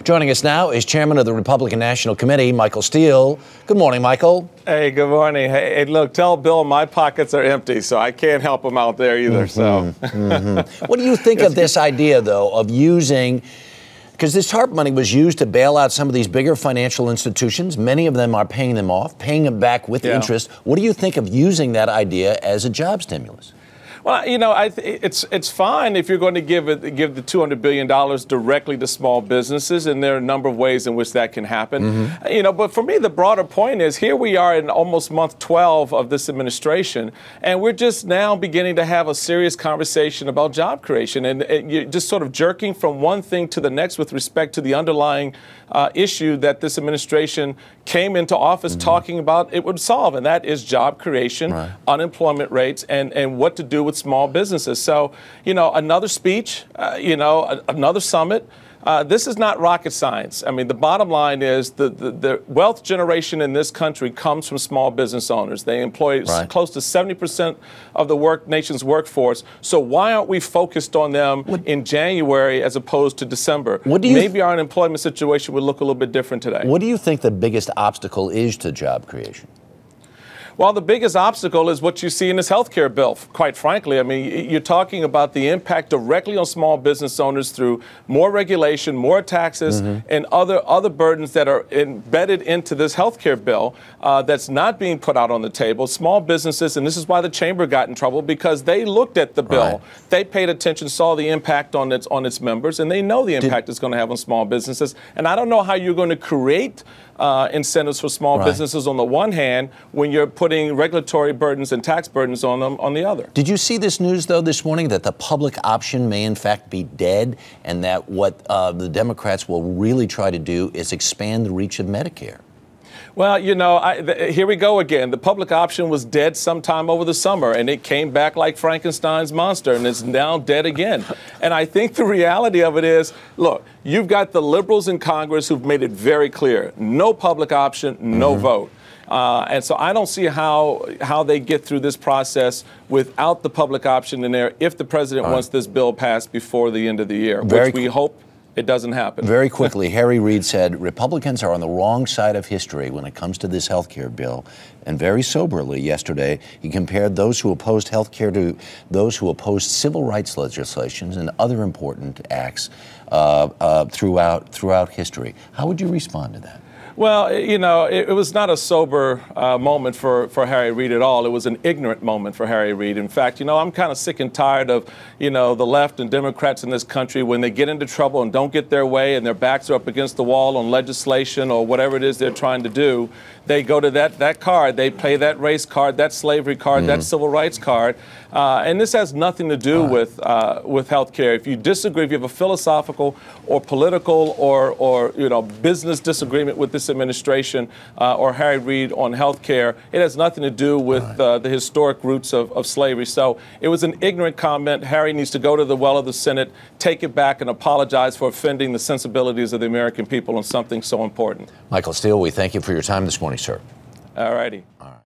Joining us now is Chairman of the Republican National Committee, Michael Steele. Good morning, Michael. Hey, good morning. Hey, look, tell Bill my pockets are empty, so I can't help him out there either. What do you think of this idea, though, of using, because this TARP money was used to bail out some of these bigger financial institutions. Many of them are paying them off, paying them back with interest. What do you think of using that idea as a job stimulus? Well, you know, it's fine if you're going to give the $200 billion directly to small businesses, and there are a number of ways in which that can happen. You know, but for me, the broader point is here we are in almost month 12 of this administration, and we're just now beginning to have a serious conversation about job creation, and you're just sort of jerking from one thing to the next with respect to the underlying issue that this administration came into office talking about it would solve, and that is job creation, unemployment rates, and what to do with small businesses. So, you know, another speech, another summit. This is not rocket science. I mean, the bottom line is the wealth generation in this country comes from small business owners. They employ close to 70% of the nation's workforce. So why aren't we focused on them in January as opposed to December? Maybe our unemployment situation would look a little bit different today. What do you think the biggest obstacle is to job creation? Well, the biggest obstacle is what you see in this health care bill, quite frankly. I mean, you're talking about the impact directly on small business owners through more regulation, more taxes, and other burdens that are embedded into this health care bill that's not being put out on the table. Small businesses, and this is why the chamber got in trouble, because they looked at the bill, they paid attention, saw the impact on its members, and they know the impact it's going to have on small businesses. And I don't know how you're going to create incentives for small businesses on the one hand when you're putting regulatory burdens and tax burdens on them on the other. Did you see this news, though, this morning, that the public option may in fact be dead, and that what the Democrats will really try to do is expand the reach of Medicare? Well, you know, here we go again. The public option was dead sometime over the summer, and it came back like Frankenstein's monster, and it's now dead again. And I think the reality of it is, look, you've got the liberals in Congress who've made it very clear, no public option, no vote. And so I don't see how they get through this process without the public option in there if the president wants this bill passed before the end of the year, which we hope it doesn't happen. Very quickly, Reid said Republicans are on the wrong side of history when it comes to this health care bill. And very soberly yesterday, he compared those who opposed health care to those who opposed civil rights legislations and other important acts throughout history. How would you respond to that? Well, you know, it was not a sober moment for Harry Reid at all. It was an ignorant moment for Harry Reid. In fact, you know, I'm kind of sick and tired of, you know, the left and Democrats in this country when they get into trouble and don't get their way and their backs are up against the wall on legislation or whatever it is they're trying to do. They go to that card. They play that race card, that slavery card, that civil rights card. And this has nothing to do with health care. If you disagree, if you have a philosophical or political or you know, business disagreement with this administration or Harry Reid on health care, it has nothing to do with the historic roots of slavery. So it was an ignorant comment. Harry needs to go to the well of the Senate, take it back, and apologize for offending the sensibilities of the American people on something so important. Michael Steele, we thank you for your time this morning, sir. All righty. All right.